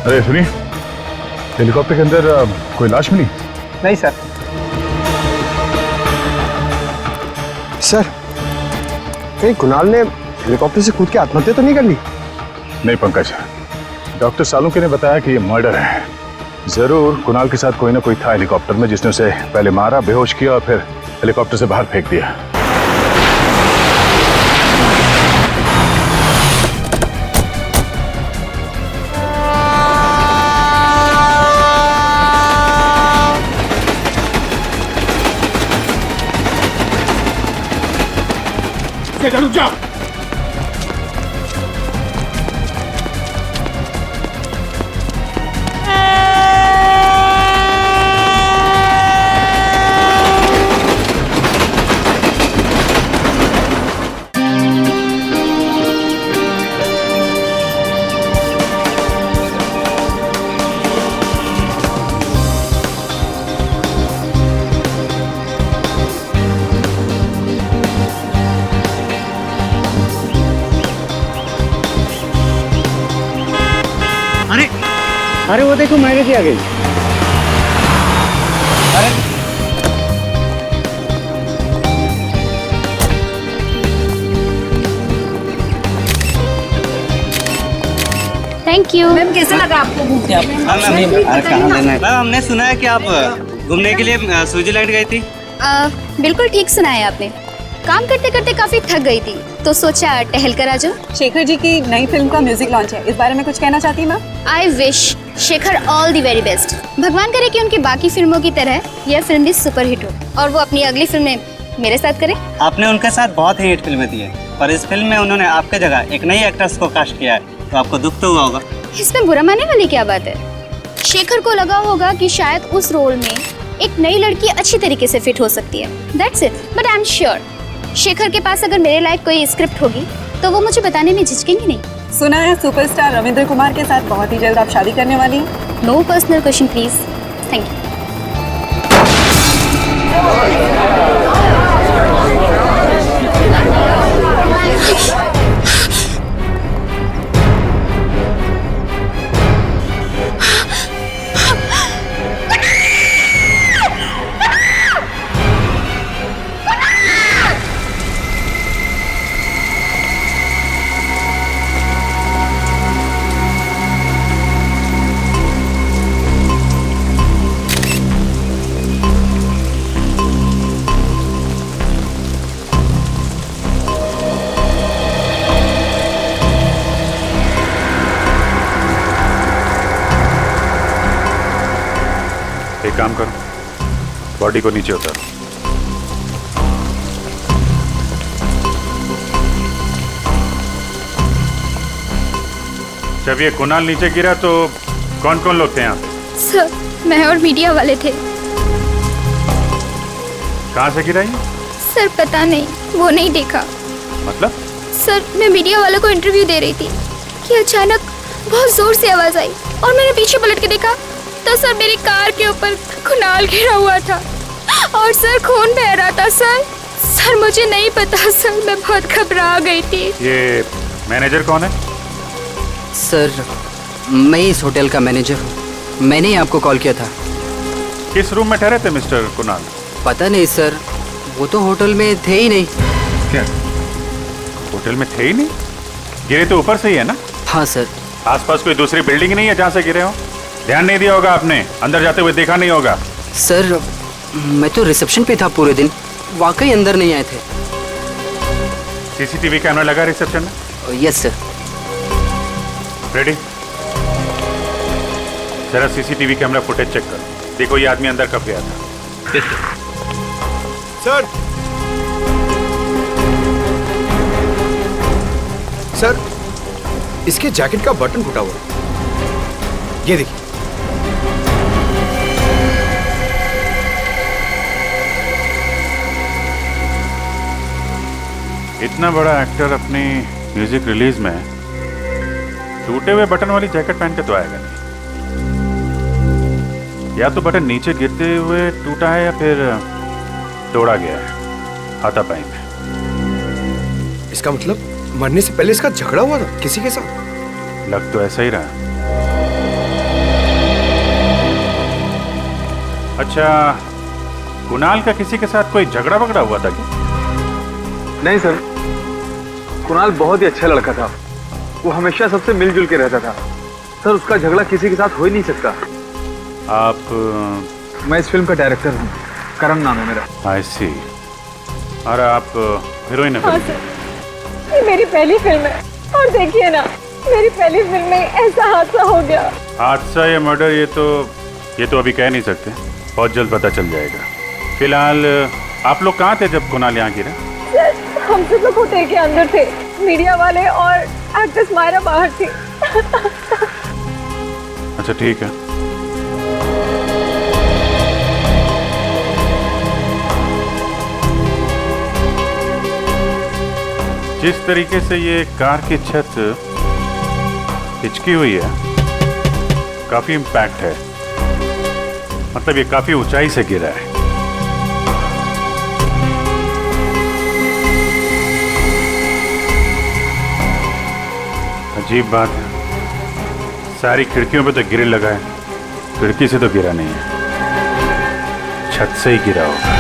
अरे सुनिए, हेलीकॉप्टर के अंदर कोई लाश मिली? नहीं सर। सर, कहीं कुणाल ने हेलीकॉप्टर से कूद के आत्महत्या तो नहीं कर ली? नहीं पंकज, डॉक्टर सालुंके ने बताया कि ये मर्डर है। जरूर कुणाल के साथ कोई ना कोई था हेलीकॉप्टर में जिसने उसे पहले मारा, बेहोश किया और फिर हेलीकॉप्टर से बाहर फेंक दिया। रुक जाओ। अरे वो देखो मायरे जी आ गई। अरे थैंक यू। मैम कैसा लगा आपको घूमने? मैम हमने सुना है कि आप घूमने के लिए स्विट्जरलैंड गई थी। बिल्कुल ठीक सुना है आपने। काम करते करते काफी थक गई थी तो सोचा टहल कर आ जाओ। शेखर जी की नई फिल्म का म्यूजिक लॉन्च है, इस बारे में कुछ कहना चाहती हैं ma'am? I wish Shekhar all the very best. भगवान करे कि उनकी बाकी फिल्मों की तरह यह फिल्म भी सुपरहिट हो और वो अपनी अगली फिल्म में मेरे साथ करे। आपने उनके साथ बहुत ही हिट फिल्में दी है, पर इस फिल्म में उन्होंने आपके जगह एक नई एक्ट्रेस को कास्ट किया है, तो आपको दुख तो हुआ होगा। इसमें बुरा मानने वाली क्या बात है? शेखर को लगा होगा कि शायद उस रोल में एक नई लड़की अच्छी तरीके से फिट हो सकती है, that's it. But I am sure Shekhar के पास अगर मेरे लायक कोई स्क्रिप्ट होगी तो वो मुझे बताने में झिझकेंगे नहीं। सुना है सुपरस्टार रविंद्र कुमार के साथ बहुत ही जल्द आप शादी करने वाली हैं। No personal question please. Thank you. एक काम करो, बॉडी को नीचे उतारो। जब ये कुणाल नीचे गिरा तो कौन कौन लोग थे यहाँ? सर, मैं और मीडिया वाले थे। कहाँ से गिरा ये? सर पता नहीं, वो नहीं देखा। मतलब? सर मैं मीडिया वालों को इंटरव्यू दे रही थी कि अचानक बहुत जोर से आवाज आई और मैंने पीछे पलट के देखा तो सर मेरी कार के ऊपर कुणाल गिरा हुआ था और सर खून बह रहा था। सर मुझे नहीं पता सर, मैं बहुत घबरा गई थी। ये मैनेजर कौन है? सर मैं इस होटल का मैनेजर हूँ, मैंने ही आपको कॉल किया था। किस रूम में ठहरे थे मिस्टर कुणाल? पता नहीं सर, वो तो होटल में थे ही नहीं। क्या होटल में थे ही नहीं? गिरे तो ऊपर से ही है ना? हाँ सर। आसपास कोई दूसरी बिल्डिंग नहीं है जहाँ से गिरे हो? ध्यान नहीं दिया होगा आपने, अंदर जाते हुए देखा नहीं होगा। सर मैं तो रिसेप्शन पे था पूरे दिन, वाकई अंदर नहीं आए थे। सीसीटीवी कैमरा लगा रिसेप्शन में? Yes sir. रेडी? जरा सीसीटीवी कैमरा फुटेज चेक करो, देखो ये आदमी अंदर कब गया था। सर, सर इसके जैकेट का बटन फूटा हुआ है, ये देखिए। इतना बड़ा एक्टर अपनी म्यूजिक रिलीज में टूटे हुए बटन वाली जैकेट पहन के तो आएगा नहीं। या तो बटन नीचे गिरते हुए टूटा है या फिर तोड़ा गया है हाथापाई में। इसका मतलब मरने से पहले इसका झगड़ा हुआ था किसी के साथ? लग तो ऐसा ही रहा। अच्छा, कुणाल का किसी के साथ कोई झगड़ा वगड़ा हुआ था क्या? नहीं सर, कुणाल बहुत ही अच्छा लड़का था। वो हमेशा सबसे मिलजुल के रहता था सर। उसका झगड़ा किसी के साथ हो ही नहीं सकता। आप? मैं इस फिल्म का डायरेक्टर हूँ, करण नाम है मेरा। आई सी। और आप हीरोइन है हाँ फिल्म सर, ये मेरी पहली फिल्म है और देखिए ना, मेरी पहली फिल्म में ऐसा हादसा हो गया। हादसा या मर्डर ये तो अभी कह नहीं सकते, बहुत जल्द पता चल जाएगा। फिलहाल आप लोग कहाँ थे जब कुणाल यहाँ गिरा? सर, हम सब लोग होटल के अंदर थे, मीडिया वाले और एक्ट्रेस मायरा बाहर थी। अच्छा ठीक है। जिस तरीके से ये कार की छत हिचकी हुई है, काफी इम्पैक्ट है। मतलब ये काफी ऊंचाई से गिरा है। अजीब बात है, सारी खिड़कियों पे तो ग्रिल लगा है, खिड़की से तो गिरा नहीं है, छत से ही गिरा होगा।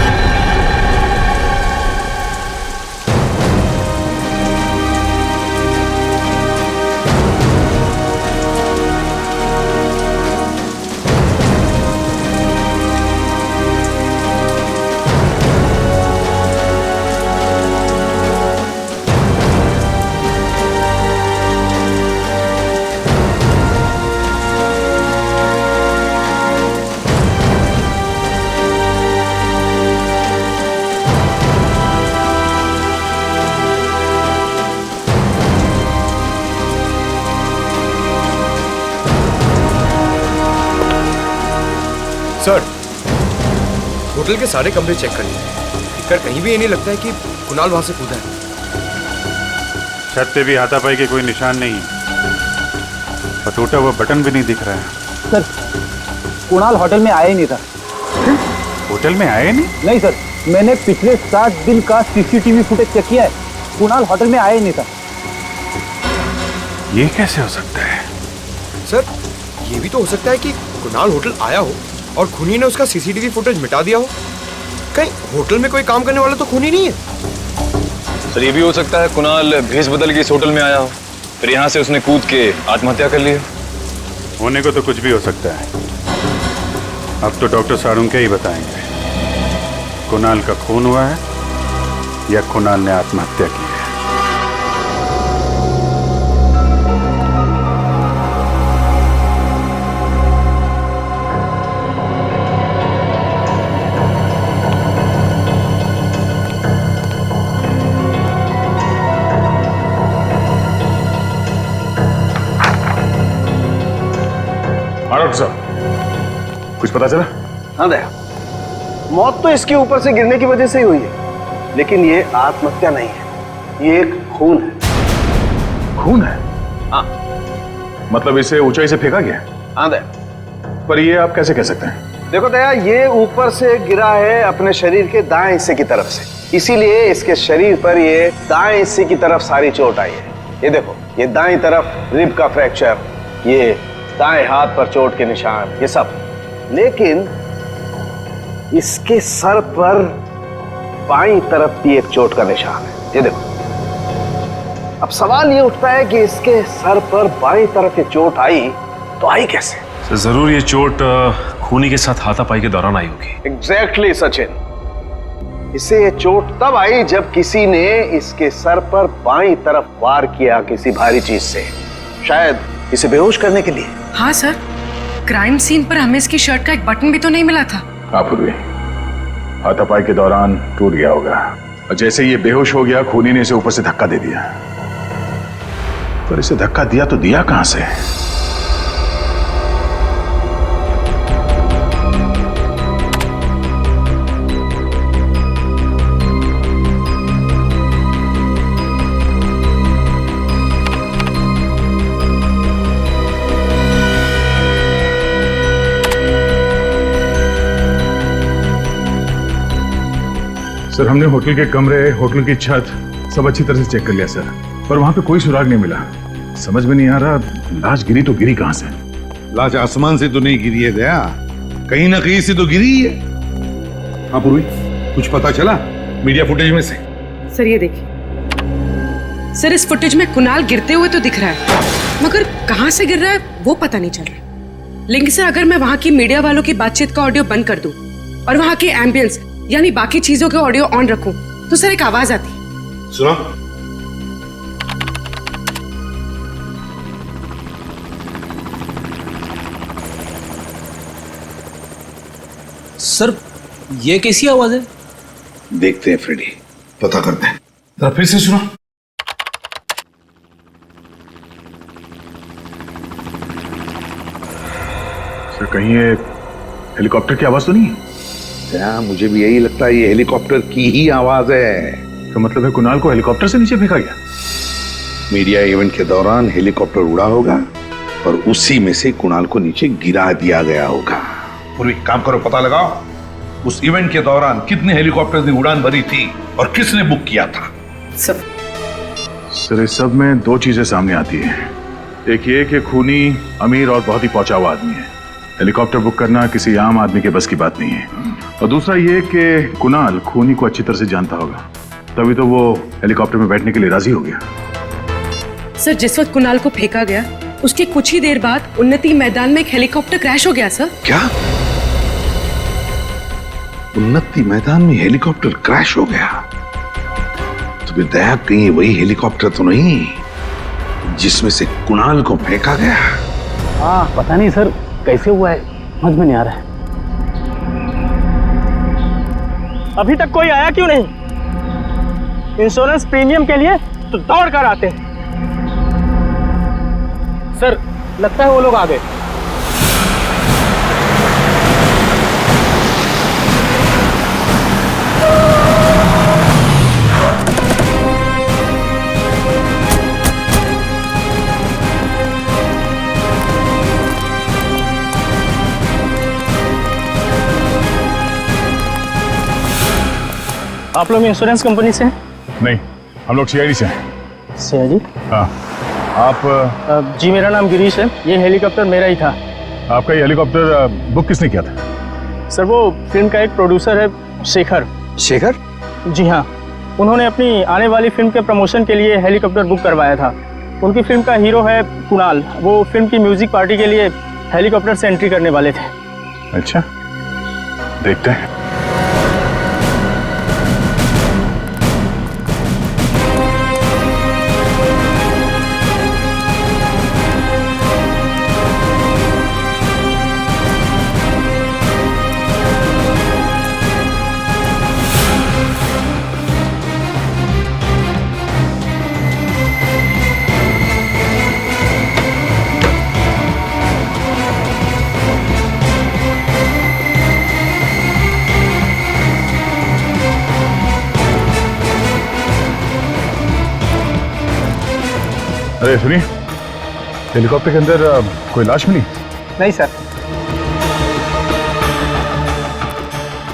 सर, होटल के सारे कमरे चेक कर लिए, दिक्कत कहीं भी ये नहीं लगता है कि कुणाल वहां से कूदा है। छत पे भी हाथापाई के कोई निशान नहीं है और टूटा हुआ बटन भी नहीं दिख रहा है। सर, कुणाल होटल में आया ही नहीं था। होटल में आए नहीं? नहीं सर, मैंने पिछले 7 दिन का सीसीटीवी फुटेज चेक किया है, कुणाल होटल में आया ही नहीं था। ये कैसे हो सकता है? सर, ये भी तो हो सकता है कि कुणाल होटल आया हो और खूनी ने उसका सीसीटीवी फुटेज मिटा दिया हो। कहीं होटल में कोई काम करने वाला तो खूनी नहीं है? सर, ये भी हो सकता है कुणाल भेष बदल के इस होटल में आया हो, फिर यहाँ से उसने कूद के आत्महत्या कर ली। होने को तो कुछ भी हो सकता है। अब तो डॉक्टर सारुंके ही बताएंगे कुणाल का खून हुआ है या कुणाल ने आत्महत्या की है। डॉक्टर साहब, कुछ पता चला? हाँ दया, मौत तो इसके ऊपर से गिरने की वजह से ही हुई है, लेकिन ये आत्महत्या नहीं है, ये एक खून है। खून है? हाँ। मतलब इसे ऊंचाई से फेंका गया? हाँ दया। पर ये आप कैसे कह सकते हैं? देखो दया, ये ऊपर से गिरा है अपने शरीर के दाएं हिस्से की तरफ से, इसीलिए इसके शरीर पर ये दाएं हिस्से की तरफ सारी चोट आई है। ये देखो, ये दाएं तरफ रिब का फ्रैक्चर, ये दाएं हाथ पर चोट के निशान, ये सब। लेकिन इसके सर पर बाईं तरफ भी एक चोट का निशान है, ये देखो। अब सवाल ये उठता है कि इसके सर पर बाईं तरफ ये चोट आई तो आई कैसे? जरूर ये चोट खूनी के साथ हाथापाई के दौरान आई होगी। एग्जैक्टली सचिन, इसे ये चोट तब आई जब किसी ने इसके सर पर बाईं तरफ वार किया किसी भारी चीज से, शायद इसे बेहोश करने के लिए। हाँ सर, क्राइम सीन पर हमें इसकी शर्ट का एक बटन भी तो नहीं मिला था। आप भी हाथापाई के दौरान टूट गया होगा और जैसे ये बेहोश हो गया, खूनी ने इसे ऊपर से धक्का दे दिया। पर इसे धक्का दिया तो दिया कहां से? सर, हमने होटल के कमरे, होटल की छत सब अच्छी तरह से चेक कर लिया सर, पर वहां पे कोई सुराग नहीं मिला। समझ में नहीं आ रहा लाश गिरी तो गिरी कहां से? लाश आसमान से तो नहीं गिरी है दया, कहीं ना कहीं से तो गिरी ही है। हाँ पूर्वी, कुछ पता चला मीडिया फुटेज में से? सर ये देखिए सर, इस फुटेज में कुणाल गिरते हुए तो दिख रहा है, मगर कहाँ से गिर रहा है वो पता नहीं चल रहा। लेकिन सर अगर मैं वहाँ की मीडिया वालों की बातचीत का ऑडियो बंद कर दूं और वहाँ के एम्बियंस यानी बाकी चीजों के ऑडियो ऑन रखूं तो सर एक आवाज आती है। सुनो। सर ये कैसी आवाज है? देखते हैं फ्रेडी, पता करते हैं। जरा फिर से सुनो। सर कहीं ये हेलीकॉप्टर की आवाज तो नहीं है? क्या, मुझे भी यही लगता है, ये हेलीकॉप्टर की ही आवाज है। तो मतलब है कुणाल को हेलीकॉप्टर से नीचे फेंका गया? मीडिया इवेंट के दौरान हेलीकॉप्टर उड़ा होगा और उसी में से कुणाल को नीचे गिरा दिया गया होगा। पूर्वी काम करो, पता लगाओ उस इवेंट के दौरान कितने हेलीकॉप्टर ने उड़ान भरी थी और किसने बुक किया था। सर इस सब में दो चीजें सामने आती है। एक ये कि खूनी अमीर और बहुत ही पहुंचा हुआ आदमी है, हेलीकॉप्टर बुक करना किसी आम आदमी के बस की बात नहीं है। और दूसरा ये कि कुणाल खूनी को अच्छी तरह से जानता होगा, तभी तो वो हेलीकॉप्टर में बैठने के लिए राजी हो गया। सर जिस वक्त कुणाल को फेंका गया उसके कुछ ही देर बाद उन्नति मैदान में एक हेलीकॉप्टर क्रैश हो गया सर। क्या? उन्नति मैदान में हेलीकॉप्टर क्रैश हो गया? तो फिर दया कहीं वही हेलीकॉप्टर तो नहीं जिसमें से कुणाल को फेंका गया? हाँ पता नहीं सर कैसे हुआ है, समझ में नहीं आ रहा है। अभी तक कोई आया क्यों नहीं? इंश्योरेंस प्रीमियम के लिए तो दौड़ कर आते हैं। सर लगता है वो लोग आ गए। आप लोग इंश्योरेंस कंपनी से हैं? नहीं, हम लोग सीआईडी से हैं। सीआईडी? हाँ। आप? जी मेरा नाम गिरीश है, ये हेलीकॉप्टर मेरा ही था। आपका ये हेलीकॉप्टर बुक किसने किया था? सर वो फिल्म का एक प्रोड्यूसर है, शेखर। शेखर? जी हाँ, उन्होंने अपनी आने वाली फिल्म के प्रमोशन के लिए हेलीकॉप्टर बुक करवाया था। उनकी फिल्म का हीरो है कुणाल, वो फिल्म की म्यूजिक पार्टी के लिए हेलीकॉप्टर से एंट्री करने वाले थे। अच्छा, देखते हैं। अरे सुनिए, हेलीकॉप्टर के अंदर कोई लाश मिली? नहीं सर।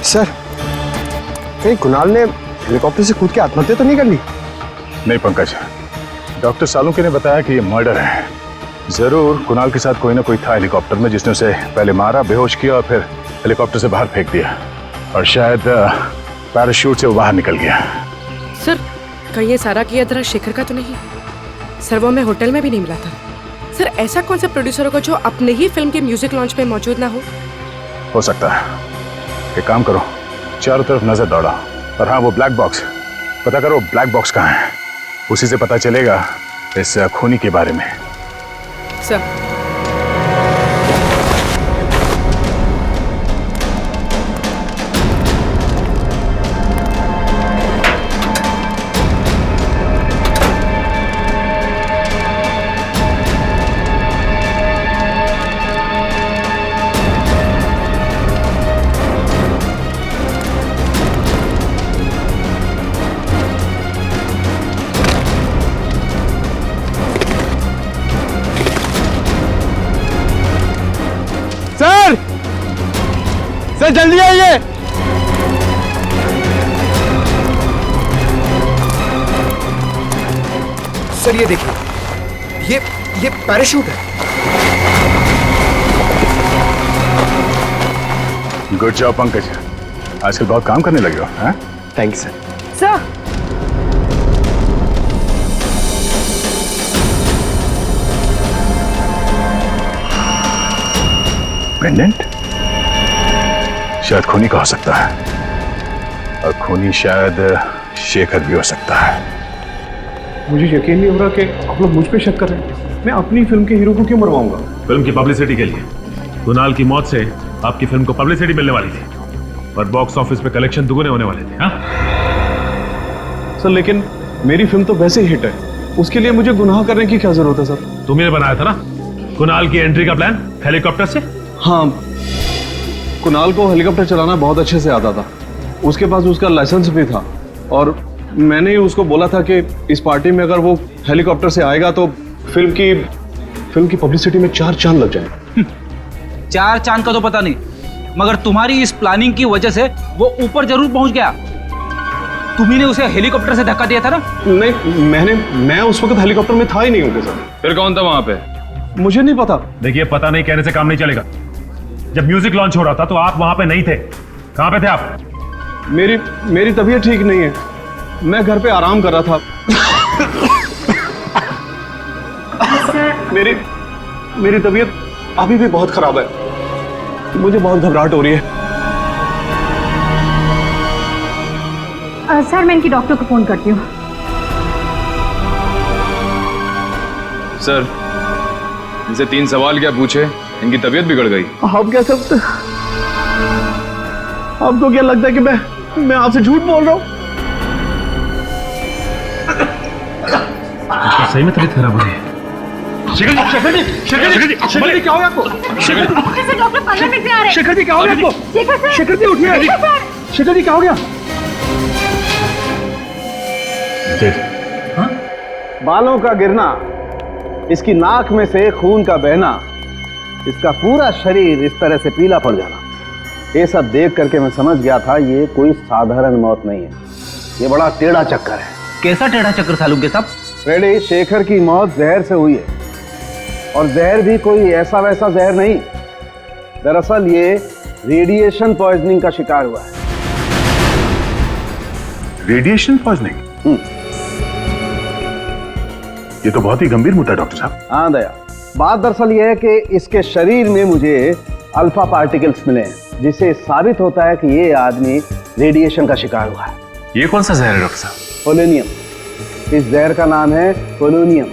सर कहीं कुणाल ने हेलीकॉप्टर से कूद के आत्महत्या तो नहीं कर ली? नहीं पंकज, डॉक्टर सालुंके ने बताया कि ये मर्डर है। जरूर कुणाल के साथ कोई ना कोई था हेलीकॉप्टर में जिसने उसे पहले मारा, बेहोश किया और फिर हेलीकॉप्टर से बाहर फेंक दिया और शायद पैराशूट से वो बाहर निकल गया। सर कहीं ये सारा किया तरह शेखर का तो नहीं? सर वो हमें होटल में भी नहीं मिला था। सर ऐसा कौन सा प्रोड्यूसर होगा जो अपने ही फिल्म के म्यूजिक लॉन्च पे मौजूद ना हो सकता है। एक काम करो, चारों तरफ नजर दौड़ा और हाँ वो ब्लैक बॉक्स पता करो, ब्लैक बॉक्स कहाँ है, उसी से पता चलेगा इस खूनी के बारे में। सर सर जल्दी आइए। सर ये देखिए, ये पैराशूट है। गुड जॉब पंकज, आजकल बहुत काम करने लगे हो। हाँ, thank you sir. Sir pendant शायद खूनी का हो सकता है, और खूनी शायद शेखर भी हो सकता है। मुझे यकीन नहीं हो रहा कि आप लोग मुझ पे शक कर रहे हैं। मैं अपनी फिल्म के हीरो को क्यों मरवाऊंगा? फिल्म की पब्लिसिटी के लिए। कुणाल की मौत से आपकी फिल्म को पब्लिसिटी मिलने वाली थी, और बॉक्स ऑफिस पे कलेक्शन दुगने होने वाले थे। हाँ सर, लेकिन मेरी फिल्म तो वैसे ही हिट है, उसके लिए मुझे गुनाह करने की क्या जरूरत है सर? तुम्हें बनाया था ना कुणाल की एंट्री का प्लान हेलीकॉप्टर से। हाँ, कुणाल को हेलीकॉप्टर चलाना बहुत अच्छे से आता था, उसके पास उसका लाइसेंस भी था, और मैंने ही उसको बोला था कि इस पार्टी में अगर वो हेलीकॉप्टर से आएगा तो फिल्म की पब्लिसिटी में 4 चांद लग जाए। 4 चांद का तो पता नहीं, मगर तुम्हारी इस प्लानिंग की वजह से वो ऊपर जरूर पहुंच गया। तुम्ही ने उसे हेलीकॉप्टर से धक्का दिया था ना? नहीं, मैं उस वक्त हेलीकॉप्टर में था ही नहीं उनके साथ। फिर कौन था वहां पे? मुझे नहीं पता। देखिए, पता नहीं कहने से काम नहीं चलेगा। जब म्यूजिक लॉन्च हो रहा था तो आप वहां पे नहीं थे। कहां पे थे आप? मेरी तबीयत ठीक नहीं है, मैं घर पे आराम कर रहा था। मेरी तबीयत अभी भी बहुत खराब है, मुझे बहुत घबराहट हो रही है। सर, मैं इनकी डॉक्टर को फोन करती हूँ। सर, इनसे 3 सवाल क्या पूछे, इनकी तबीयत बिगड़ गई। आप क्या सकते? आपको क्या लगता है कि मैं आपसे झूठ बोल रहा हूँ? सही में तबीयत खराब हो रही है। शेखर जी, क्या हो गया आपको? शेखर जी, 15 मिनट में आ रहे हैं। शेखर जी, क्या हो गया आपको? शेखर जी, उठिए। शेखर जी, क्या हो गया? बालों का गिरना, इसकी नाक में से खून का बहना, इसका पूरा शरीर इस तरह से पीला पड़ जाना, ये सब देख करके मैं समझ गया था ये कोई साधारण मौत नहीं है, ये बड़ा टेढ़ा चक्कर है। कैसा टेढ़ा चक्कर सालुंके साहब? रेडी, शेखर की मौत जहर से हुई है, और जहर भी कोई ऐसा वैसा जहर नहीं। दरअसल ये रेडिएशन पॉइजनिंग का शिकार हुआ है। Radiation poisoning? ये तो बहुत ही गंभीर मुद्दा है डॉक्टर साहब। हाँ दया, बात दरअसल ये है कि इसके शरीर में मुझे अल्फा पार्टिकल्स मिले हैं, जिससे साबित होता है कि ये आदमी रेडिएशन का शिकार हुआ है। ये कौन सा जहर है डॉक्टर साहब? पोलोनियम। इस जहर का नाम है पोलोनियम।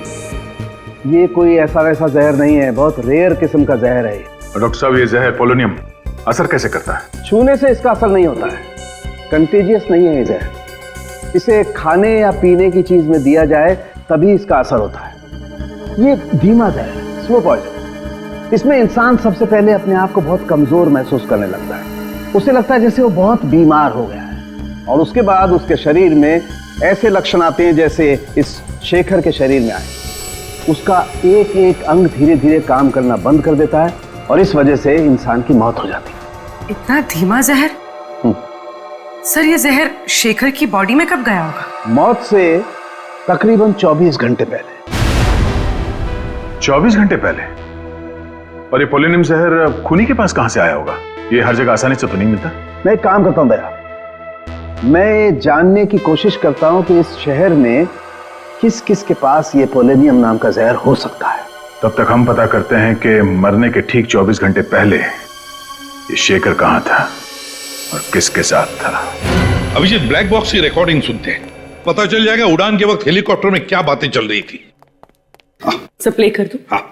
ये कोई ऐसा वैसा जहर नहीं है, बहुत रेयर किस्म का जहर है। डॉक्टर साहब, ये जहर पोलोनियम असर कैसे करता है? छूने से इसका असर नहीं होता है, कंटेजियस नहीं है ये जहर। इसे खाने या पीने की चीज में दिया जाए तभी इसका असर होता है। ये धीमा जहर है, स्लो पॉइजन। इसमें इंसान सबसे पहले अपने आप को बहुत कमजोर महसूस करने लगता है, उसे लगता है जैसे वो बहुत बीमार हो गया है, और उसके बाद उसके शरीर में ऐसे लक्षण आते हैं जैसे इस शेखर के शरीर में आए। उसका एक एक अंग धीरे धीरे काम करना बंद कर देता है, और इस वजह से इंसान की मौत हो जाती है। इतना धीमा जहर? सर, ये जहर शेखर की बॉडी में कब गया होगा? मौत से तकरीबन 24 घंटे पहले। 24 घंटे पहले? और ये पोलोनियम जहर खूनी के पास कहां से आया होगा? ये हर जगह आसानी से तो नहीं मिलता। मैं एक काम करता हूं दया, मैं जानने की कोशिश करता हूं कि इस शहर में किस किस के पास ये पोलोनियम नाम का जहर हो सकता है। तब तक हम पता करते हैं कि मरने के ठीक 24 घंटे पहले ये शेखर कहां था और किसके साथ था। अभिजीत, ब्लैक बॉक्स की रिकॉर्डिंग सुनते हैं, पता चल जाएगा उड़ान के वक्त हेलीकॉप्टर में क्या बातें चल रही थी। सब प्ले कर दो। हाँ।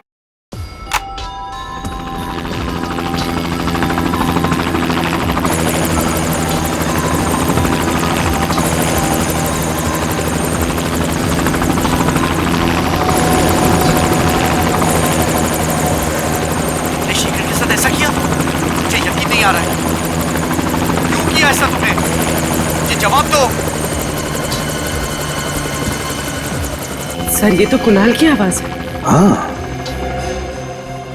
शेखर के साथ ऐसा किया? मुझे यकीन नहीं आ रहा है। क्यों किया ऐसा तुमने? ये जवाब दो। सर, ये तो कुणाल की आवाज है। हाँ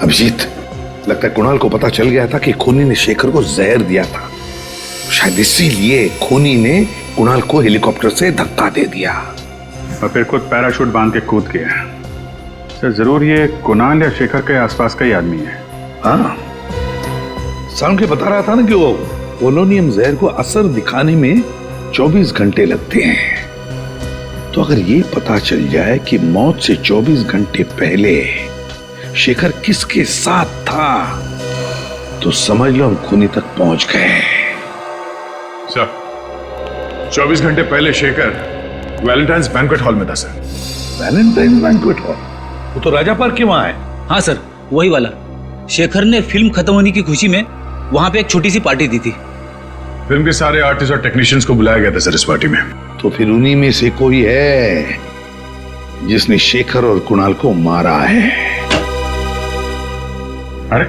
अभिजीत, लगता है कुणाल को पता चल गया था कि खूनी ने शेखर को जहर दिया था, शायद इसीलिए खूनी ने कुणाल को हेलीकॉप्टर से धक्का दे दिया और फिर खुद पैराशूट बांध के कूद गया। सर, जरूर ये कुणाल या शेखर के आसपास का ही आदमी है। हाँ, सारुण के बता रहा था ना कि वो पोलोनियम जहर को असर दिखाने में 24 घंटे लगते हैं। तो अगर ये पता चल जाए कि मौत से 24 घंटे पहले शेखर किसके साथ था, तो समझ लो हम खूनी तक पहुंच गए। सर, 24 घंटे पहले शेखर वैलेंटाइंस बैंक्वेट हॉल में था सर। Valentine's banquet hall? वो तो राजा पार्क के वहां है। हाँ सर, वही वाला। शेखर ने फिल्म खत्म होने की खुशी में वहां पे एक छोटी सी पार्टी दी थी। फिल्म के सारे आर्टिस्ट और टेक्नीशियंस को बुलाया गया था सर इस पार्टी में। तो फिर उन्हीं में से कोई है जिसने शेखर और कुणाल को मारा है। अरे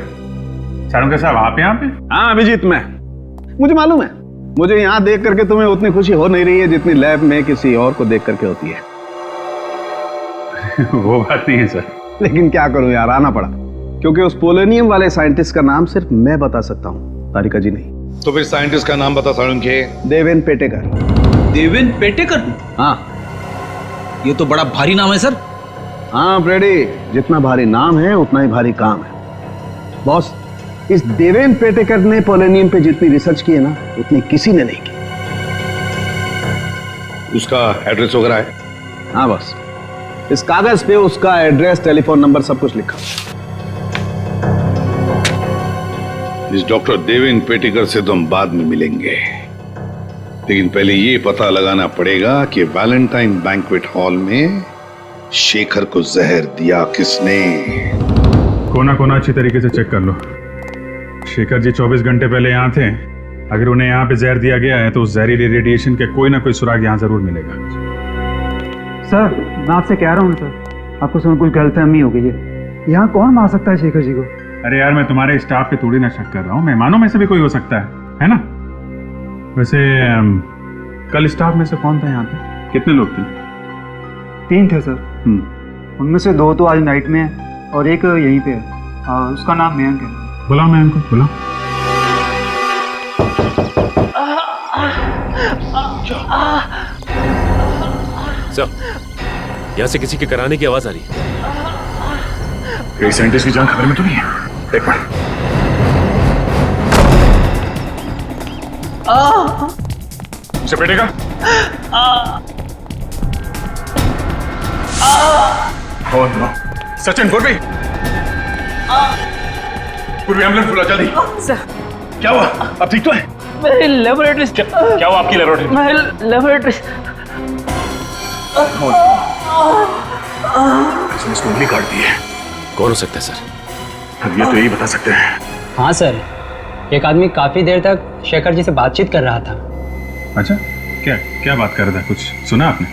सारुण साहब, आप यहाँ पे? हाँ अभिजीत, मैं, मुझे मालूम है। मुझे यहाँ देख करके तुम्हें उतनी खुशी हो नहीं रही है जितनी लैब में किसी और को देख करके होती है। वो बात नहीं है सर। लेकिन क्या करूं यार, आना पड़ा, क्योंकि उस पोलोनियम वाले साइंटिस्ट का नाम सिर्फ मैं बता सकता हूं, तारिका जी नहीं। तो फिर साइंटिस्ट का नाम बता सारुण के। देवेन पेटेकर। देवेन पेटेकर? हाँ, ये तो बड़ा भारी नाम है सर। हाँ फ्रेडी, जितना भारी नाम है उतना ही भारी काम है। बॉस, इस देवेन पेटेकर ने पोलोनियम पे जितनी रिसर्च की है ना, उतनी किसी ने नहीं की। उसका एड्रेस वगैरह है? हाँ बॉस, इस कागज पे उसका एड्रेस, टेलीफोन नंबर सब कुछ लिखा। इस डॉक्टर देवेन पेटेकर से तो हम बाद में मिलेंगे, लेकिन पहले ये पता लगाना पड़ेगा कि वैलेंटाइन बैंक्वेट हॉल में शेखर को जहर दिया किसने। कोना कोना अच्छी तरीके से चेक कर लो। शेखर जी 24 घंटे पहले यहाँ थे। अगर उन्हें यहाँ पे जहर दिया गया है तो उस जहरीली रेडिएशन के कोई ना कोई सुराग यहाँ जरूर मिलेगा। सर, मैं आपसे कह रहा हूँ सर, आपको सुन कुछ गलतफहमी हो गई है। यहाँ कौन मार सकता है शेखर जी को? अरे यार, मैं तुम्हारे स्टाफ पे थोड़ी ना शक कर रहा हूँ, मेहमानों में से भी कोई हो सकता है ना? वैसे कल स्टाफ में से कौन था यहाँ पे? कितने लोग थे? 3 थे सर। उनमें से 2 तो आज नाइट में है और एक यहीं पे है। उसका नाम मयंक है। बुलाओ मयंक को, बुलाओ। सर, यहाँ से किसी के कराने की आवाज आ रही है। कई साइंटिस्ट की जान खबर में तो नहीं है। एक मिनट। उसे पेटेगा? Oh no. सचिन, पूर्वी, पूर्वी एम्बुलेंस बुला जल्दी। सर, क्या हुआ? अब ठीक तो है? मेरी लेबोरेटरी। क्या हुआ आपकी लेबोरेटरी? मेरी लेबोरेटरी। इसने इसको उंगली काट दी है। कौन हो सकता है सर? अब ये तो यही बता सकते हैं। हाँ सर, एक आदमी काफी देर तक शेखर जी से बातचीत कर रहा था। अच्छा, क्या क्या बात कर रहा था? कुछ सुना आपने?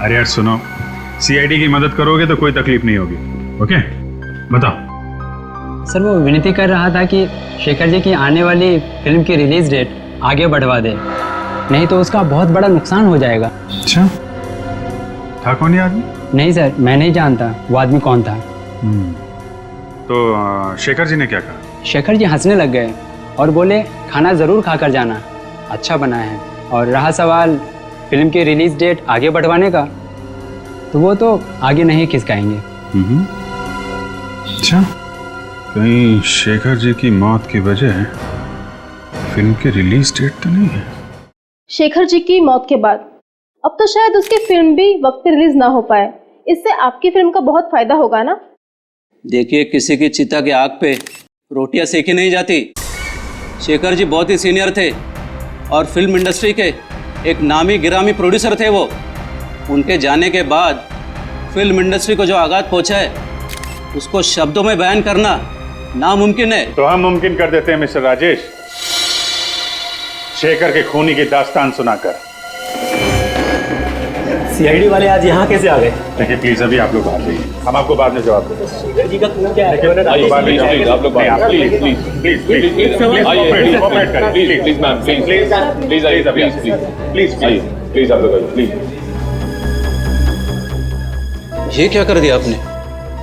अरे यार सुनो, सीआईडी की मदद करोगे तो कोई तकलीफ नहीं होगी। ओके, बताओ। सर, वो विनती कर रहा था कि शेखर जी की आने वाली फिल्म की रिलीज डेट आगे बढ़वा दे, नहीं तो उसका बहुत बड़ा नुकसान हो जाएगा। अच्छा, था कौन ये आदमी? नहीं सर, मैं नहीं जानता वो आदमी कौन था। तो शेखर जी ने क्या कहा? शेखर जी हंसने लग गए और बोले खाना जरूर खाकर जाना, अच्छा बना है। और रहा सवाल फिल्म की रिलीज डेट आगे बढ़वाने का, तो वो तो आगे नहीं खिसकाएंगे। अच्छा, कहीं शेखर जी की मौत की वजह फिल्म की रिलीज डेट तो नहीं है? शेखर जी की मौत के बाद अब तो शायद उसकी फिल्म भी वक्त पे रिलीज ना हो पाए। इससे आपकी फिल्म का बहुत फायदा होगा ना? देखिए, किसी की चिता की आग पे रोटियां सेकी नहीं जाती। शेखर जी बहुत ही सीनियर थे और फिल्म इंडस्ट्री के एक नामी गिरामी प्रोड्यूसर थे वो। उनके जाने के बाद फिल्म इंडस्ट्री को जो आघात पहुंचा है, उसको शब्दों में बयान करना नामुमकिन है। तो हम मुमकिन कर देते हैं मिस्टर राजेश, शेखर के खूनी की दास्तान सुनाकर। सीआईडी वाले आज यहाँ कैसे आ गए? देखिए प्लीज, अभी आप लोग बाहर जाइए, हम आपको बाद में जवाब देते हैं। शेखर जी का खून क्या है? आइए, आप लोग बाहर, please please please please please आइए, कोऑपरेट करें, please please ma'am, please please please आइए, प्लीज प्लीज प्लीज प्लीज आप लोग आइए, प्लीज। ये क्या कर दिया आपने?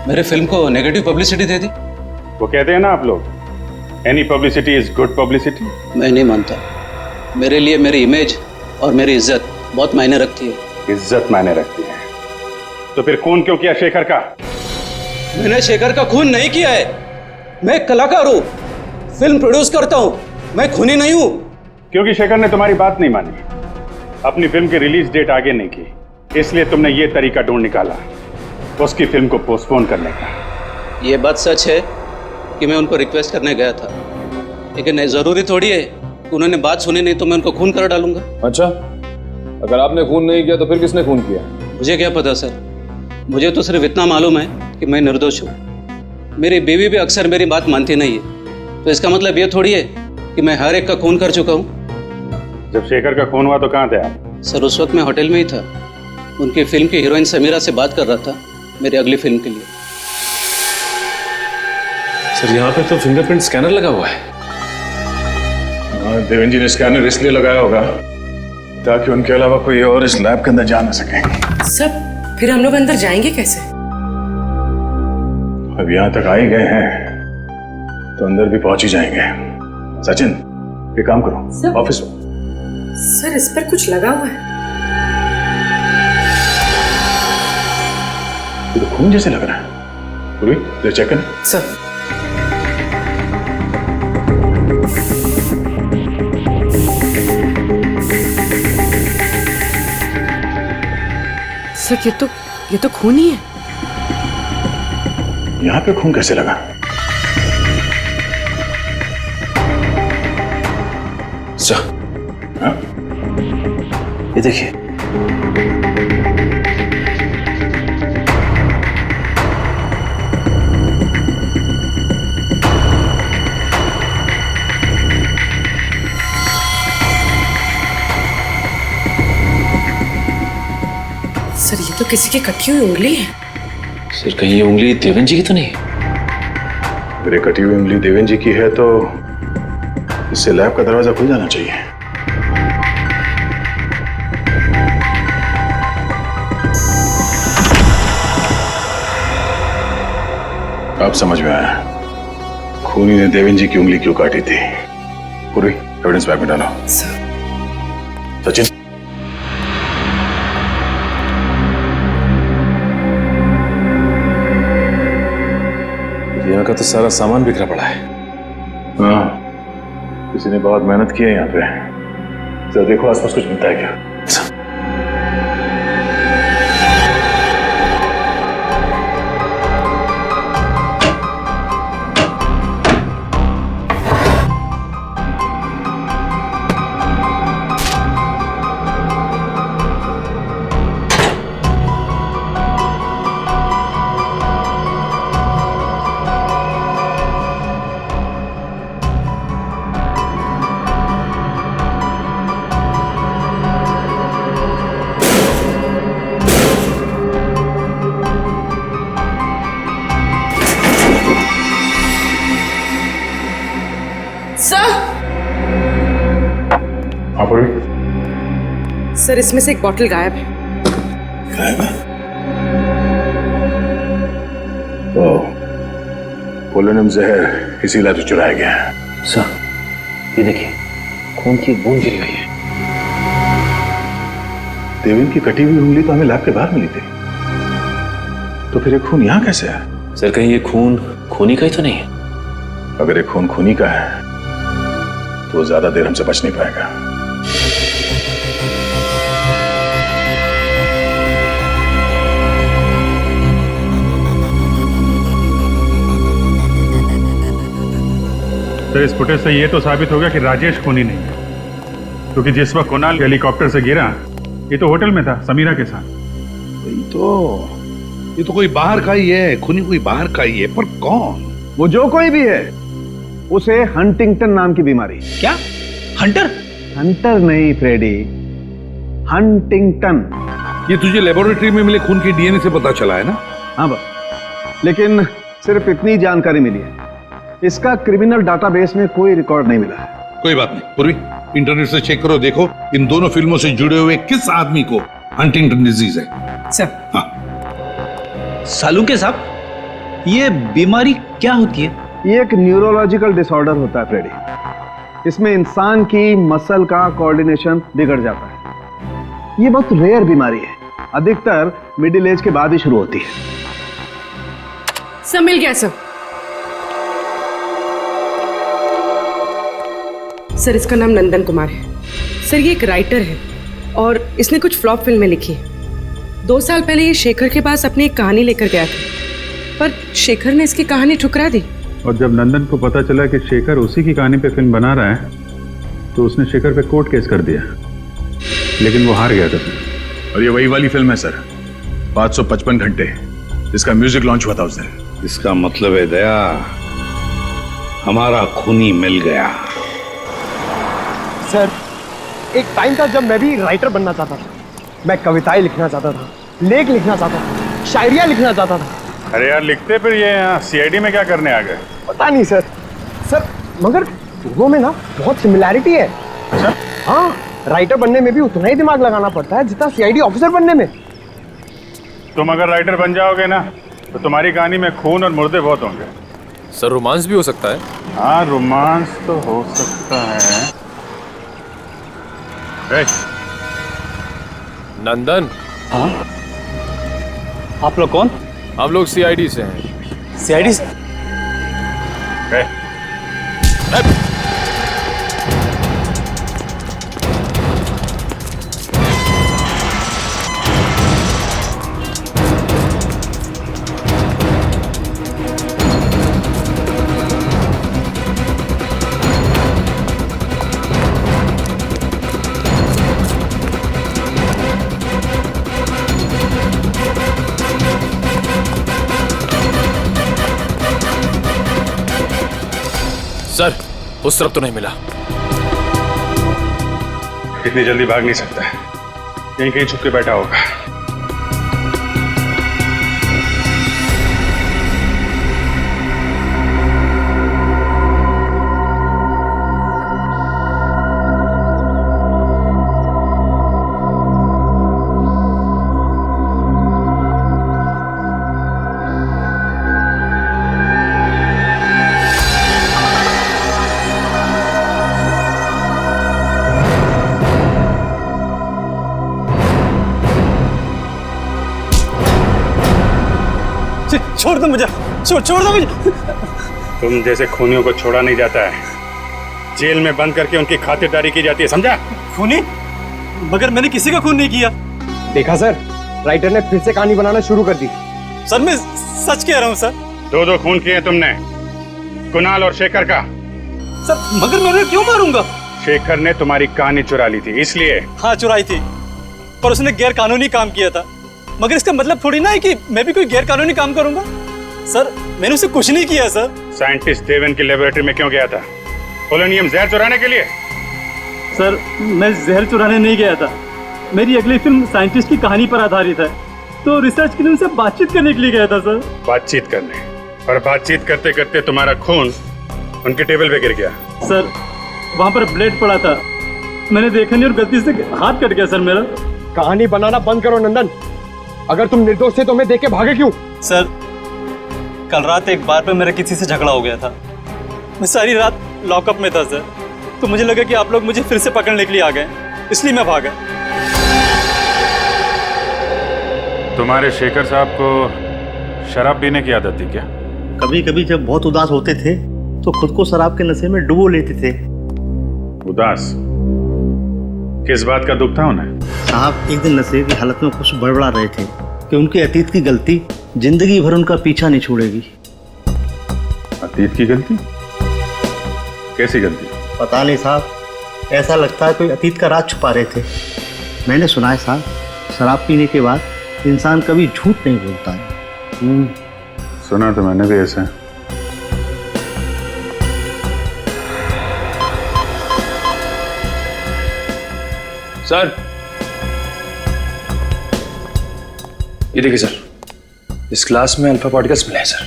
मेरे फिल्म को नेगेटिव पब्लिसिटी दे दी। वो कहते हैं ना आप लोग, any publicity is good publicity. मैं नहीं मानता। मेरे लिए मेरी इमेज और मेरी इज्जत बहुत मायने रखती है। इज्जत मायने रखती है तो फिर खून क्यों किया शेखर का? मैंने शेखर का खून नहीं किया है। मैं एक कलाकार हूँ, फिल्म प्रोड्यूस करता हूँ, मैं खूनी नहीं हूँ। क्योंकि शेखर ने तुम्हारी बात नहीं मानी, अपनी फिल्म की रिलीज डेट आगे नहीं की, इसलिए तुमने ये तरीका ढूंढ निकाला उसकी फिल्म को पोस्टपोन करने का। ये बात सच है कि मैं उनको रिक्वेस्ट करने गया था, लेकिन जरूरी थोड़ी है कि उन्होंने बात सुनी नहीं तो मैं उनको खून कर डालूंगा। अच्छा, अगर आपने खून नहीं किया तो फिर किसने खून किया? मुझे क्या पता सर, मुझे तो सिर्फ इतना मालूम है कि मैं निर्दोष हूँ। मेरी बीवी भी अक्सर मेरी बात मानती नहीं है, तो इसका मतलब ये थोड़ी है कि मैं हर एक का खून कर चुका हूँ। जब शेखर का खून हुआ तो कहाँ थे आप? सर उस वक्त मैं होटल में ही था, उनकी फिल्म की हीरोइन समीरा से बात कर रहा था मेरी अगली फिल्म के लिए। सर यहाँ पे तो फिंगरप्रिंट स्कैनर लगा हुआ है। देवेंद्र जी ने स्कैनर इसलिए लगाया होगा ताकि उनके अलावा कोई और इस लैब के अंदर जा ना सके। सब फिर हम लोग अंदर जाएंगे कैसे? अब यहाँ तक आ ही गए हैं तो अंदर भी पहुंच ही जाएंगे। सचिन, ये काम करो, ऑफिस में। सर इस पर कुछ लगा हुआ है। ये तो खून जैसे लग रहा है। पूरी देर चेक कर सर। सर ये तो खून ही है। यहाँ पे खून कैसे लगा? सर, हाँ? ये देखिए। सर ये तो किसी की कटी हुई उंगली है। सर कहीं ये उंगली देवेंद्र जी की तो नहीं? अगर ये कटी हुई उंगली देवेंद्र जी की है तो इससे लैब का दरवाजा खुल जाना चाहिए। अब समझ में आया खूनी ने देवेंद्र जी की उंगली क्यों काटी थी। पूरी एविडेंस बैग में डालो। सचिन, यहाँ का तो सारा सामान बिखरा पड़ा है। हाँ, किसी ने बहुत मेहनत की है यहाँ पे। जरा देखो आसपास कुछ मिलता है क्या। सर इसमें से एक बॉटल गायब है। गायब है? पोलोनियम जहर इसी लैब से चुराया गया है। सर ये देखिए, खून की बूंद गिरी हुई है। देवेंद्र की कटी हुई उंगली तो हमें लैब के बाहर मिली थी, तो फिर ये खून यहाँ कैसे है? सर कहीं ये खून खूनी का ही तो नहीं है? अगर ये खून खूनी का है तो ज्यादा देर हमसे बच नहीं पाएगा। सर इस फुटेज से ये तो साबित हो गया कि राजेश खूनी नहीं है, क्योंकि जिस वक्त कुणाल हेलीकॉप्टर से गिरा ये तो होटल में था समीरा के साथ। ये तो कोई बाहर का ही है, खूनी कोई बाहर का ही है, पर कौन? वो जो कोई भी है, उसे हंटिंगटन नाम की बीमारी। क्या? हंटर? हंटर नहीं फ्रेडी, हंटिंगटन। ये तुझे लेबोरेटरी में मिले खून की डीएनए से पता चला है ना? हाँ बस, लेकिन सिर्फ इतनी जानकारी मिली है, इसका क्रिमिनल डाटाबेस में कोई रिकॉर्ड नहीं मिला है। कोई बात नहीं पूर्वी, इंटरनेट से चेक करो, देखो इन दोनों फिल्मों से जुड़े हुए किस आदमी को हंटिंगटन डिजीज है। सर, हाँ सालुंके साहब, ये बीमारी क्या होती है? ये एक न्यूरोलॉजिकल डिसऑर्डर होता है फ्रेडी। इसमें इंसान की मसल का कोऑर्डिनेशन बिगड़ जाता है। ये बहुत रेयर बीमारी है, अधिकतर मिडिल एज के बाद ही शुरू होती है। सब मिल गया सब। सर इसका नाम नंदन कुमार है। सर ये एक राइटर है और इसने कुछ फ्लॉप फिल्में लिखी हैं। 2 साल पहले ये शेखर के पास अपनी एक कहानी लेकर गया था, पर शेखर ने इसकी कहानी ठुकरा दी। और जब नंदन को पता चला कि शेखर उसी की कहानी पे फिल्म बना रहा है तो उसने शेखर पे कोर्ट केस कर दिया, लेकिन वो हार गया था। और ये वही वाली फिल्म है सर, 555 घंटे, जिसका म्यूजिक लॉन्च हुआ था उस दिन। इसका मतलब है दया, हमारा खूनी मिल गया। सर एक टाइम था जब मैं भी राइटर बनना चाहता था। मैं कविताएं लिखना चाहता था, लेख लिखना चाहता था, शायरियाँ लिखना चाहता था। अरे यार लिखते फिर ये यहाँ सीआईडी में क्या करने आ गए? पता नहीं सर। सर मगर दोनों में ना बहुत सिमिलैरिटी है। अच्छा? हाँ, राइटर बनने में भी उतना ही दिमाग लगाना पड़ता है जितना सीआईडी ऑफिसर बनने में। तुम अगर राइटर बन जाओगे ना तो तुम्हारी कहानी में खून और मुर्दे बहुत होंगे। सर रोमांस भी हो सकता है। हाँ रोमांस तो हो सकता है। नंदन। हाँ आप लोग कौन? हम लोग सीआईडी से हैं। सीआईडी से? सर उस तरफ तो नहीं मिला। इतनी जल्दी भाग नहीं सकता है, यहीं कहीं छुप के बैठा होगा। छोड़ दो मुझे, छोड़ दो मुझे। तुम जैसे खूनियों को छोड़ा नहीं जाता है, जेल में बंद करके उनकी खातिरदारी की जाती है, समझा? खूनी? मगर मैंने किसी का खून नहीं किया। देखा सर, राइटर ने फिर से कहानी बनाना शुरू कर दी। सर मैं सच कह रहा हूँ सर। 2 खून किए तुमने, कुणाल और शेखर का। सर मगर मैं उन्हें क्यों मारूंगा? शेखर ने तुम्हारी कहानी चुरा ली थी इसलिए। हाँ चुराई थी, पर उसने गैर कानूनी काम किया था। मगर इसका मतलब थोड़ी ना है कि मैं भी कोई गैर कानूनी काम करूंगा। सर मैंने उसे कुछ नहीं किया सर। साइंटिस्ट देवन की लेबोरेटरी में क्यों गया था? पोलोनियम जहर चुराने के लिए? सर मैं जहर चुराने नहीं गया था, मेरी अगली फिल्म साइंटिस्ट की कहानी पर आधारित है, तो रिसर्च के लिए उनसे बातचीत करने के लिए गया था सर। बातचीत करने? और बातचीत करते करते तुम्हारा खून उनके टेबल पे गिर गया। सर वहाँ पर ब्लेड पड़ा था, मैंने देखा नहीं और गलती से हाथ कट गया सर मेरा। कहानी बनाना बंद करो नंदन, अगर तुम निर्दोष थे तो मैं देख के भागे क्यों? सर कल रात एक बार पे मेरा किसी से झगड़ा हो गया था, मैं सारी रात लॉकअप में था सर, तो मुझे लगा कि आप लोग मुझे फिर से पकड़ने के लिए आ गए, इसलिए मैं भागा। तुम्हारे शेखर साहब को शराब पीने की आदत थी क्या? कभी कभी जब बहुत उदास होते थे तो खुद को शराब के नशे में डुबो लेते थे। उदास? किस बात का दुख था उन्हें? साहब एक दिन नशे की हालत में कुछ बड़बड़ा रहे थे कि उनके अतीत की गलती जिंदगी भर उनका पीछा नहीं छोड़ेगी। अतीत की गलती? कैसी गलती? पता नहीं साहब, ऐसा लगता है कोई अतीत का राज छुपा रहे थे। मैंने सुना है साहब, शराब पीने के बाद इंसान कभी झूठ नहीं बोलता है। सुना तो मैंने भी ऐसा। सर ये देखिए सर, इस क्लास में अल्फा पार्टिकल्स मिले हैं सर।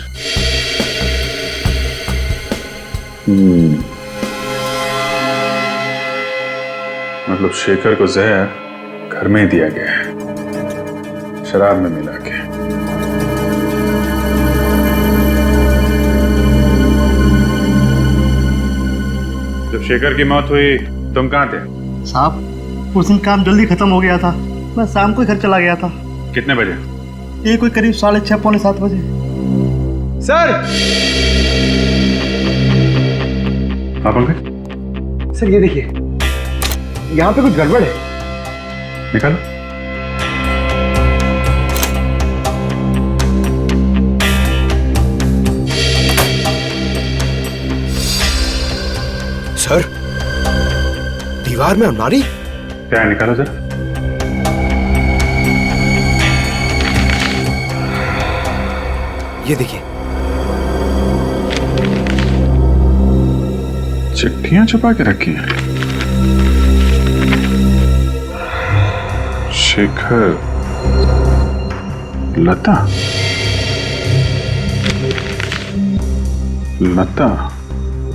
मतलब शेखर को जहर घर में ही दिया गया है, शराब में मिला के। जब शेखर की मौत हुई तुम कहाँ थे? साहब उस दिन काम जल्दी खत्म हो गया था, मैं शाम को ही घर चला गया था। कितने बजे? ये कोई करीब 6:30 पौने 7 बजे। सर! हाँ पंकज? सर ये देखिए, यहाँ पे कुछ गड़बड़ है। निकालो। सर, दीवार में अलमारी? क्या है, निकालो जरा। ये देखिए, चिट्ठियां छुपा के रखी हैं। शेखर, लता, लता,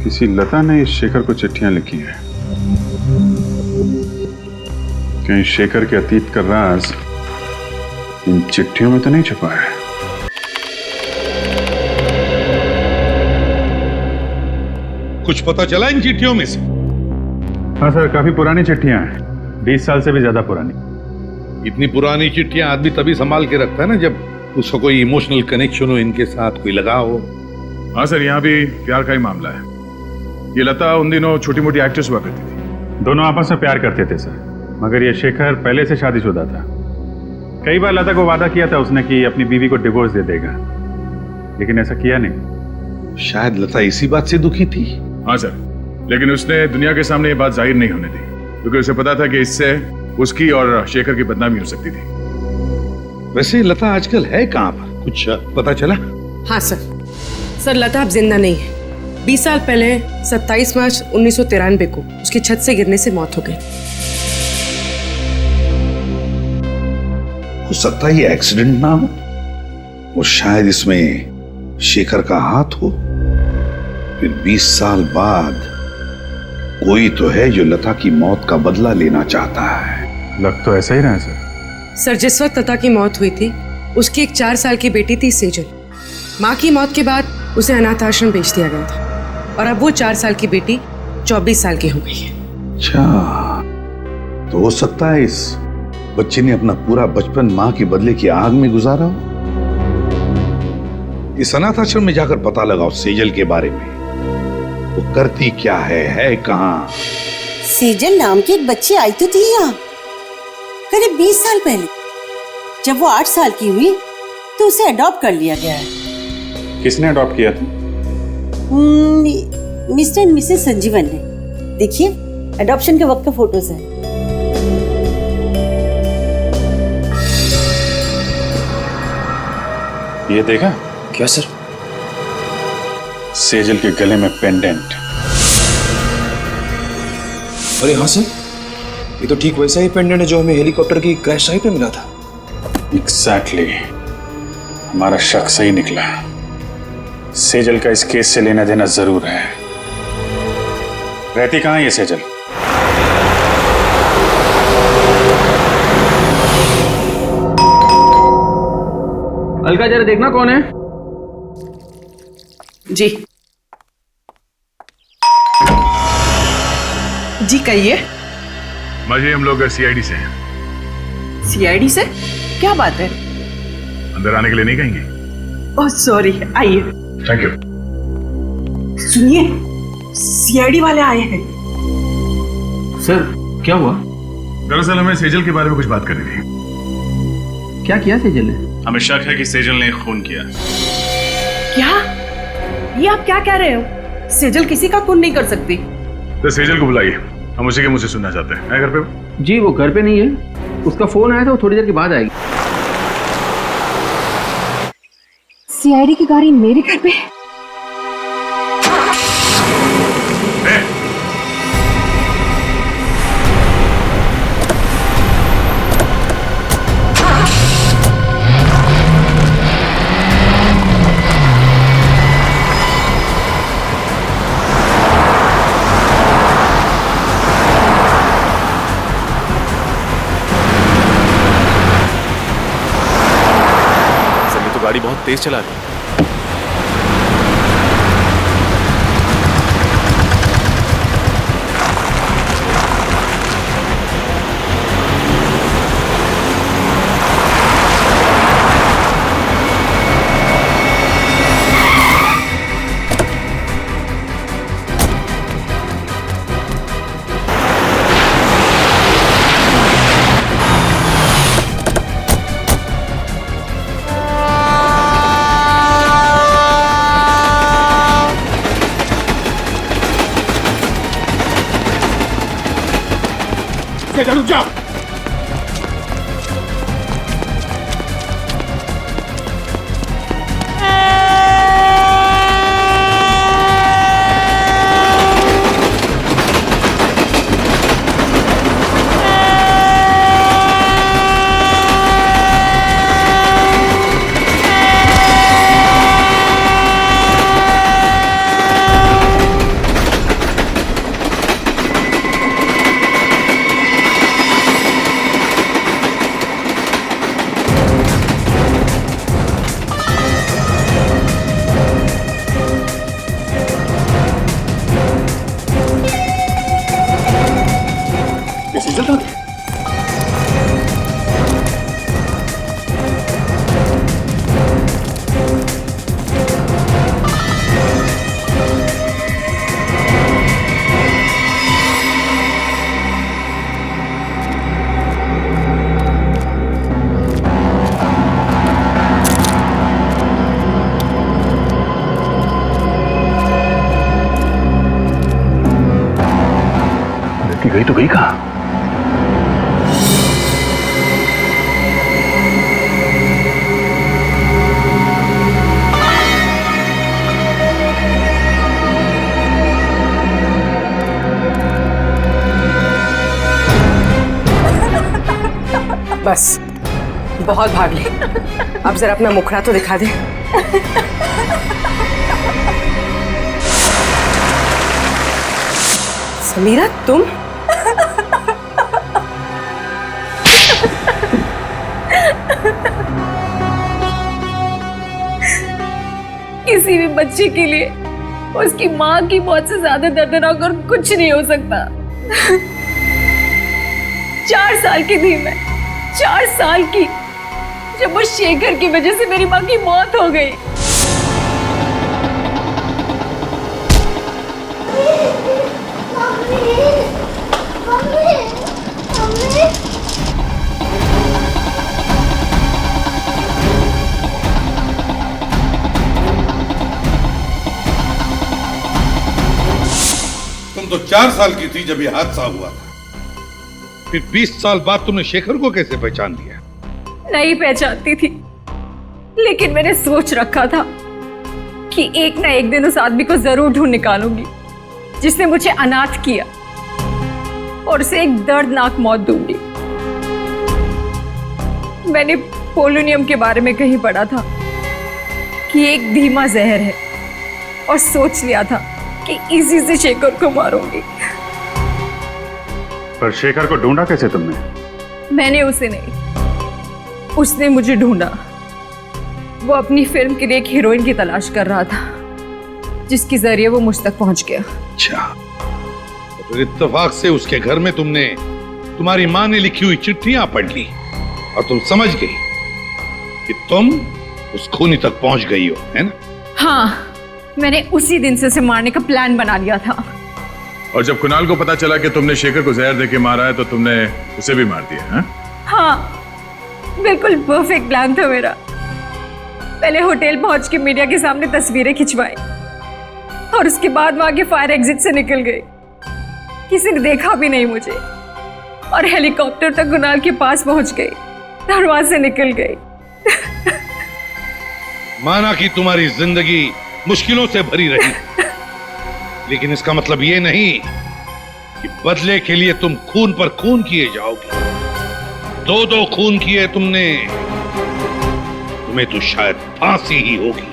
किसी लता ने इस शेखर को चिट्ठियां लिखी हैं। कहीं शेखर के अतीत का राज इन चिट्ठियों में तो नहीं छुपा है। कुछ पता चला इन चिट्ठियों में से? हाँ सर, काफी पुरानी चिट्ठियां हैं, 20 साल से भी ज्यादा पुरानी। इतनी पुरानी चिट्ठियां आदमी तभी संभाल के रखता है ना जब उसका कोई इमोशनल कनेक्शन हो, इनके साथ कोई लगाव हो। हाँ सर, यहाँ भी प्यार का ही मामला है। ये लता उन दिनों छोटी मोटी एक्ट्रेस हुआ करती थी। दोनों आपस में प्यार करते थे सर, मगर ये शेखर पहले से शादीशुदा था। कई बार लता को वादा किया था उसने कि अपनी बीवी को डिवोर्स दे देगा, लेकिन ऐसा किया नहीं। शायद लता इसी बात से दुखी थी। हाँ सर, लेकिन उसने दुनिया के सामने ये बात जाहिर नहीं होने दी, क्योंकि उसे पता था कि इससे उसकी और शेखर की बदनामी हो सकती थी। वैसे लता आजकल है कहाँ पर, कुछ पता चला? हाँ सर, लता अब जिंदा नहीं है। 20 साल पहले 27 मार्च 1993 को उसकी छत से गिरने से मौत हो गई। हो सकता है ये एक्सीडेंट ना हो, और शायद इसमें शेखर का हाथ हो। फिर 20 साल बाद कोई तो है जो लता की मौत का बदला लेना चाहता है। लग तो ऐसा ही रहा है सर। सर, जिस वक्त लता की मौत हुई थी उसकी एक 4 साल की बेटी थी सेजल। माँ की मौत के बाद उसे अनाथ आश्रम भेज दिया गया था, और अब वो 4 साल की बेटी 24 साल की हो गई है। अच्छा, तो हो सकता है इस बच्चे ने अपना पूरा बचपन माँ के बदले की आग में गुजारा हो। इस अनाथ आश्रम में जाकर पता लगाओ सेजल के बारे में, वो करती क्या है कहाँ। सेजल नाम की एक बच्ची आई तो थी यहाँ करीब 20 साल पहले। जब वो 8 साल की हुई तो उसे अडॉप्ट कर लिया गया है। किसने अडॉप्ट किया था? मिस्टर एंड मिसेस संजीवन ने। देखिए, अडॉप्शन के वक्त का फोटोज है। ये देखा? क्या सर? सेजल के गले में पेंडेंट। अरे हाँ सर, ये तो ठीक वैसा ही पेंडेंट है जो हमें हेलीकॉप्टर की क्रैश साइट पे मिला था। एग्जैक्टली, हमारा शक सही निकला। सेजल का इस केस से लेना देना जरूर है। रहती कहाँ है ये सेजल? अलका, जरा देखना कौन है। जी जी कहिए। माजी, हम लोग सीआईडी से हैं। सीआईडी से? क्या बात है? अंदर आने के लिए नहीं कहेंगे? ओह सॉरी, आइए। Thank you. सुनिए, सीआईडी वाले आए हैं। सर, क्या हुआ? दरअसल हमें सेजल के बारे में कुछ बात करनी थी। क्या किया सेजल ने? हमें शक है कि सेजल ने खून किया। क्या? ये आप क्या कह रहे हो? सेजल किसी का खून नहीं कर सकती। तो सेजल को बुलाइए, हम उसी के मुंह से सुनना चाहते हैं। है घर पे? जी, वो घर पे नहीं है। उसका फोन आया था, वो थोड़ी देर के बाद आएगी। सीआईडी की गाड़ी मेरे घर पे? गाड़ी बहुत तेज चला रही है। के जा, रुक जा। गई तो गई कहां? बस बहुत भाग ले, अब जरा अपना मुखड़ा तो दिखा दे। समीरा तुम? किसी भी बच्चे के लिए उसकी माँ की मौत से ज्यादा दर्दनाक और कुछ नहीं हो सकता। 4 साल की थी मैं, 4 साल की, जब वो शेखर की वजह से मेरी माँ की मौत हो गई। तुम तो 4 साल की थी जब ये हादसा हुआ था, फिर 20 साल बाद तुमने शेखर को कैसे पहचान लिया? नहीं पहचानती थी, लेकिन मैंने सोच रखा था कि एक ना एक दिन उस आदमी को जरूर ढूंढ निकालूंगी जिसने मुझे अनाथ किया और उसे एक दर्दनाक मौत दूंगी। मैंने पोलोनियम के बारे में कहीं पढ़ा था कि एक धीमा जहर है और सोच लिया था कि इसी से शेखर को मारूंगी। पर शेखर को ढूंढा कैसे तुमने? मैंने उसे नहीं, उसने मुझे ढूंढा। वो अपनी फिल्म के लिए एक हीरोइन की तलाश कर रहा था जिसके जरिए वो मुझ तक पहुंच गया। अच्छा, तो फिर इत्तेफाक से उसके घर में तुमने तुम्हारी माँ ने लिखी हुई चिट्ठियां पढ़ ली और तुम समझ गई कि तुम उस खूनी तक पहुंच गई हो, है ना? हाँ, मैंने उसी दिन से उसे मारने का प्लान बना लिया था। और जब कुणाल को पता चला कि तुमने शेखर को जहर देके मारा है तो तुमने उसे भी मार दिया, हैं? हाँ, बिल्कुल परफेक्ट प्लान था मेरा। पहले होटल पहुंच के मीडिया के सामने तस्वीरें खिंचवाई और उसके बाद वहां के फायर एग्जिट से निकल गई। किसी ने देखा भी नहीं मुझे और हेलीकॉप्टर तक कुणाल के पास पहुंच गई और वहां से निकल गई। माना कि तुम्हारी जिंदगी मुश्किलों से भरी रही, लेकिन इसका मतलब ये नहीं कि बदले के लिए तुम खून पर खून किए जाओगे। 2 खून किए तुमने, तुम्हें तो शायद फांसी ही होगी।